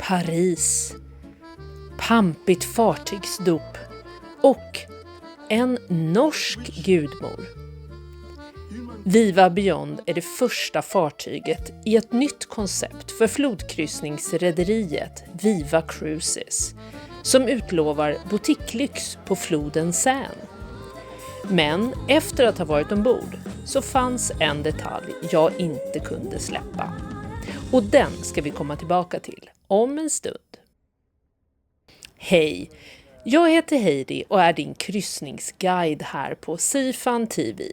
Paris, pampigt fartygsdop och en norsk gudmor. Viva Beyond är det första fartyget i ett nytt koncept för flodkryssningsrederiet Viva Cruises som utlovar boutiquelyx på floden Seine. Men efter att ha varit ombord så fanns en detalj jag inte kunde släppa. Och den ska vi komma tillbaka till om en stund. Hej! Jag heter Heidi och är din kryssningsguide här på Sifan TV.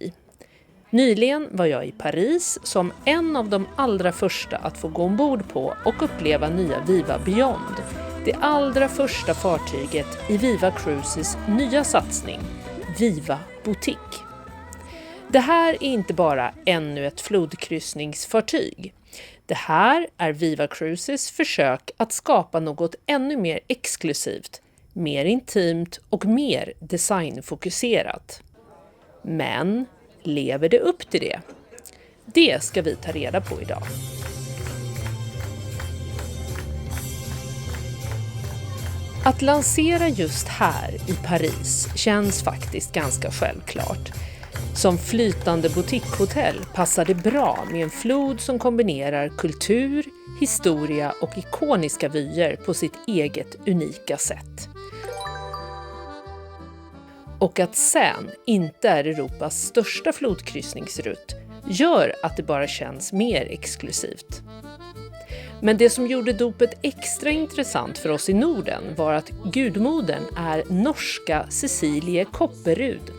Nyligen var jag i Paris som en av de allra första att få gå ombord på och uppleva nya Viva Beyond. Det allra första fartyget i Viva Cruises nya satsning, Viva Boutique. Det här är inte bara ännu ett flodkryssningsfartyg. Det här är Viva Cruises försök att skapa något ännu mer exklusivt, mer intimt och mer designfokuserat. Men lever det upp till det? Det ska vi ta reda på idag. Att lansera just här i Paris känns faktiskt ganska självklart. Som flytande boutiquehotell passar det bra med en flod som kombinerar kultur, historia och ikoniska vyer på sitt eget unika sätt. Och att Seine inte är Europas största flodkryssningsrutt gör att det bara känns mer exklusivt. Men det som gjorde dopet extra intressant för oss i Norden var att gudmodern är norska Cecilie Kopperud.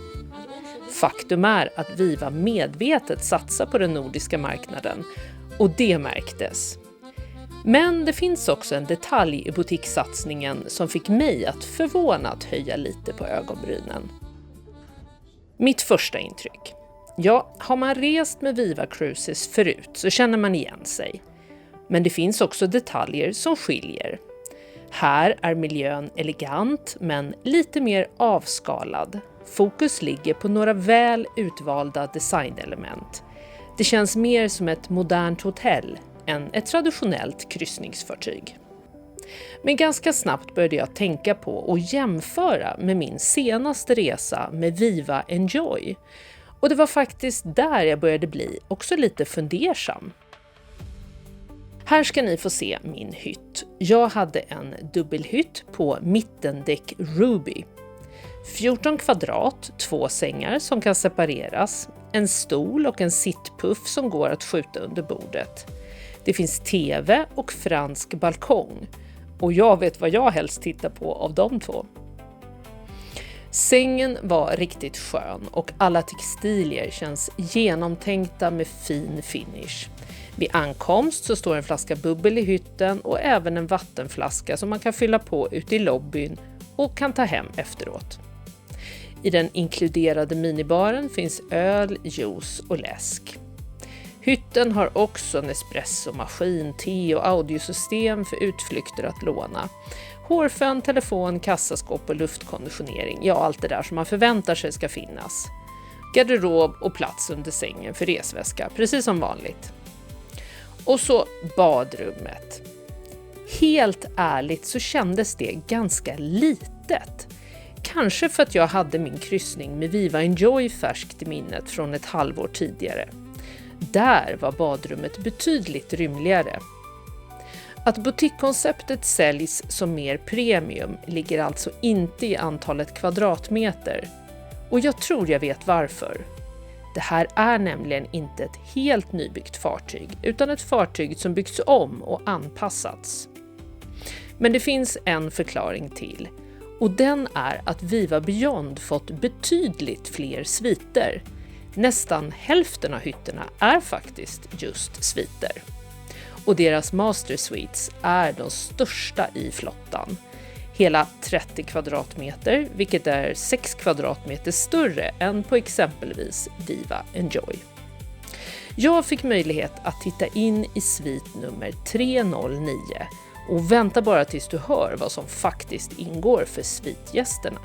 Faktum är att Viva medvetet satsar på den nordiska marknaden och det märktes. Men det finns också en detalj i boutiquesatsningen som fick mig att förvånat höja lite på ögonbrynen. Mitt första intryck. Ja, har man rest med Viva Cruises förut så känner man igen sig. Men det finns också detaljer som skiljer. Här är miljön elegant men lite mer avskalad. Fokus ligger på några väl utvalda designelement. Det känns mer som ett modernt hotell än ett traditionellt kryssningsfartyg. Men ganska snabbt började jag tänka på och jämföra med min senaste resa med Viva Enjoy. Och det var faktiskt där jag började bli också lite fundersam. Här ska ni få se min hytt. Jag hade en dubbelhytt på mittendäck Ruby. 14 kvadrat, 2 sängar som kan separeras, en stol och en sittpuff som går att skjuta under bordet. Det finns tv och fransk balkong och jag vet vad jag helst tittar på av de två. Sängen var riktigt skön och alla textilier känns genomtänkta med fin finish. Vid ankomst så står en flaska bubbel i hytten och även en vattenflaska som man kan fylla på ute i lobbyn och kan ta hem efteråt. I den inkluderade minibaren finns öl, juice och läsk. Hytten har också en espressomaskin, te och audiosystem för utflykter att låna. Hårfön, telefon, kassaskåp och luftkonditionering. Ja, allt det där som man förväntar sig ska finnas. Garderob och plats under sängen för resväska, precis som vanligt. Och så badrummet. Helt ärligt så kändes det ganska litet. Kanske för att jag hade min kryssning med Viva Enjoy färskt i minnet från ett halvår tidigare. Där var badrummet betydligt rymligare. Att boutiquekonceptet säljs som mer premium ligger alltså inte i antalet kvadratmeter. Och jag tror jag vet varför. Det här är nämligen inte ett helt nybyggt fartyg utan ett fartyg som byggts om och anpassats. Men det finns en förklaring till. Och den är att Viva Beyond fått betydligt fler sviter. Nästan hälften av hytterna är faktiskt just sviter. Och deras Master Suites är de största i flottan. Hela 30 kvadratmeter, vilket är 6 kvadratmeter större än på exempelvis Viva Enjoy. Jag fick möjlighet att titta in i svit nummer 309 och vänta bara tills du hör vad som faktiskt ingår för svitgästerna.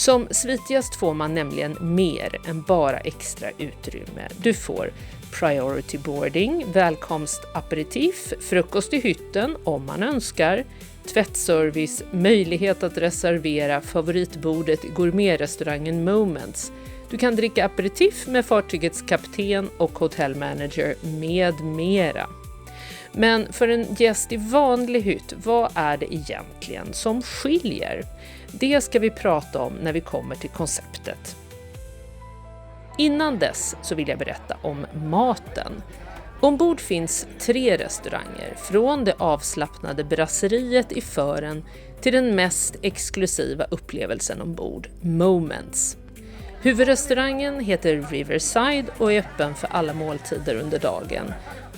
Som svitgäst får man nämligen mer än bara extra utrymme. Du får priority boarding, välkomstaperitif, frukost i hytten om man önskar, tvättservice, möjlighet att reservera favoritbordet i gourmetrestaurangen Moments. Du kan dricka aperitif med fartygets kapten och hotellmanager med mera. Men för en gäst i vanlig hytt, vad är det egentligen som skiljer? Det ska vi prata om när vi kommer till konceptet. Innan dess så vill jag berätta om maten. Ombord finns 3 restauranger, från det avslappnade brasseriet i fören till den mest exklusiva upplevelsen ombord, Moments. Huvudrestaurangen heter Riverside och är öppen för alla måltider under dagen.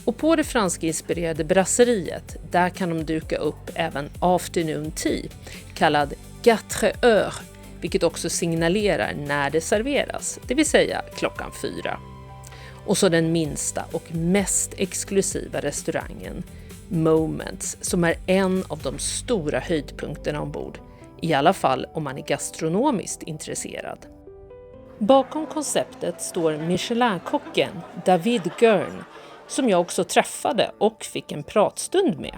Och på det franska-inspirerade brasseriet, där kan de duka upp även afternoon tea, kallad 4 heures, vilket också signalerar när det serveras, det vill säga klockan 4. Och så den minsta och mest exklusiva restaurangen, Moments, som är en av de stora höjdpunkterna ombord, i alla fall om man är gastronomiskt intresserad. Bakom konceptet står Michelin-kocken David Gurn, som jag också träffade och fick en pratstund med.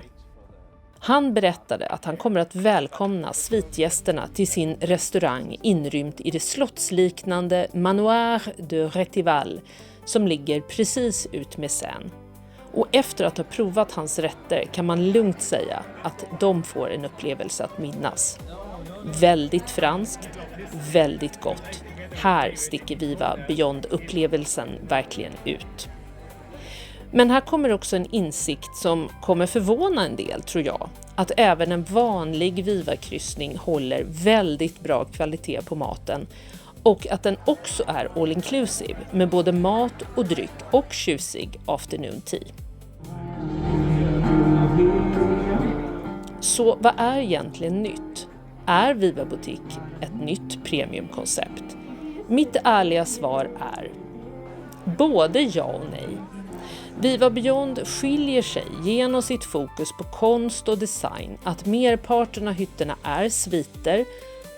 Han berättade att han kommer att välkomna svitgästerna till sin restaurang inrymt i det slottsliknande Manoir de Retival som ligger precis ut med Seine. Och efter att ha provat hans rätter kan man lugnt säga att de får en upplevelse att minnas. Väldigt franskt, väldigt gott. Här sticker Viva Beyond-upplevelsen verkligen ut. Men här kommer också en insikt som kommer förvåna en del, tror jag. Att även en vanlig Viva-kryssning håller väldigt bra kvalitet på maten och att den också är all inclusive med både mat och dryck och tjusig afternoon tea. Så vad är egentligen nytt? Är Viva Boutique ett nytt premiumkoncept? Mitt ärliga svar är både ja och nej. Viva Beyond skiljer sig genom sitt fokus på konst och design, att merparten av hytterna är sviter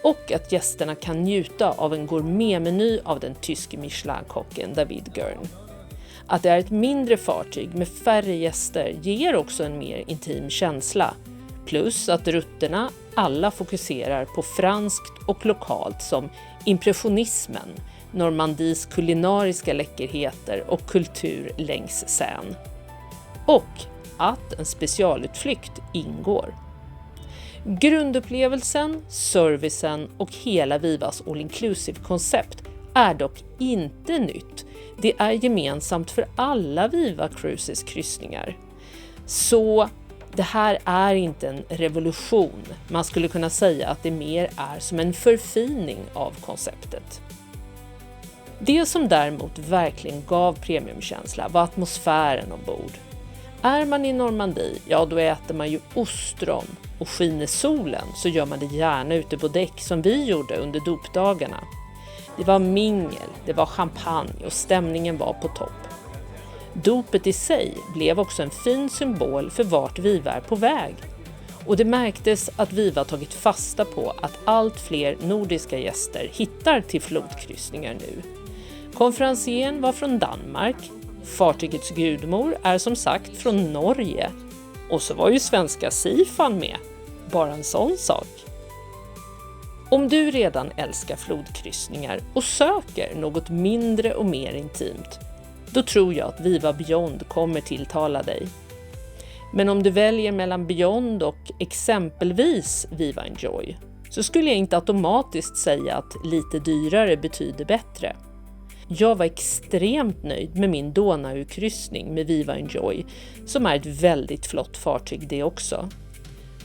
och att gästerna kan njuta av en gourmetmeny av den tyske Michelin-kocken David Gurn. Att det är ett mindre fartyg med färre gäster ger också en mer intim känsla, plus att rutterna alla fokuserar på franskt och lokalt som impressionismen, Normandies kulinariska läckerheter och kultur längs Seine. Och att en specialutflykt ingår. Grundupplevelsen, servicen och hela Vivas all-inclusive-koncept är dock inte nytt. Det är gemensamt för alla Viva Cruises kryssningar. Så det här är inte en revolution. Man skulle kunna säga att det mer är som en förfining av konceptet. Det som däremot verkligen gav premiumkänsla var atmosfären ombord. Är man i Normandie, ja då äter man ju ostron, och skiner solen så gör man det gärna ute på däck som vi gjorde under dopdagarna. Det var mingel, det var champagne och stämningen var på topp. Dopet i sig blev också en fin symbol för vart Viva är på väg. Och det märktes att Viva tagit fasta på att allt fler nordiska gäster hittar till flodkryssningar nu. Konferencieren var från Danmark, fartygets gudmor är som sagt från Norge och så var ju svenska Sifan med, bara en sån sak. Om du redan älskar flodkryssningar och söker något mindre och mer intimt, då tror jag att Viva Beyond kommer tilltala dig. Men om du väljer mellan Beyond och exempelvis Viva Enjoy, så skulle jag inte automatiskt säga att lite dyrare betyder bättre. Jag var extremt nöjd med min Donau-kryssning med Viva Enjoy, som är ett väldigt flott fartyg det också.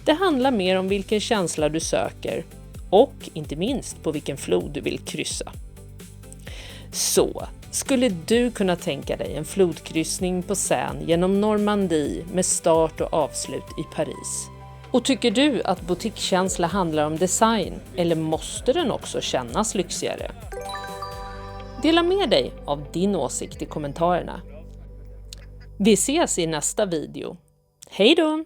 Det handlar mer om vilken känsla du söker och inte minst på vilken flod du vill kryssa. Så, skulle du kunna tänka dig en flodkryssning på Seine genom Normandie med start och avslut i Paris? Och tycker du att boutiquekänsla handlar om design eller måste den också kännas lyxigare? Dela med dig av din åsikt i kommentarerna. Vi ses i nästa video. Hej då!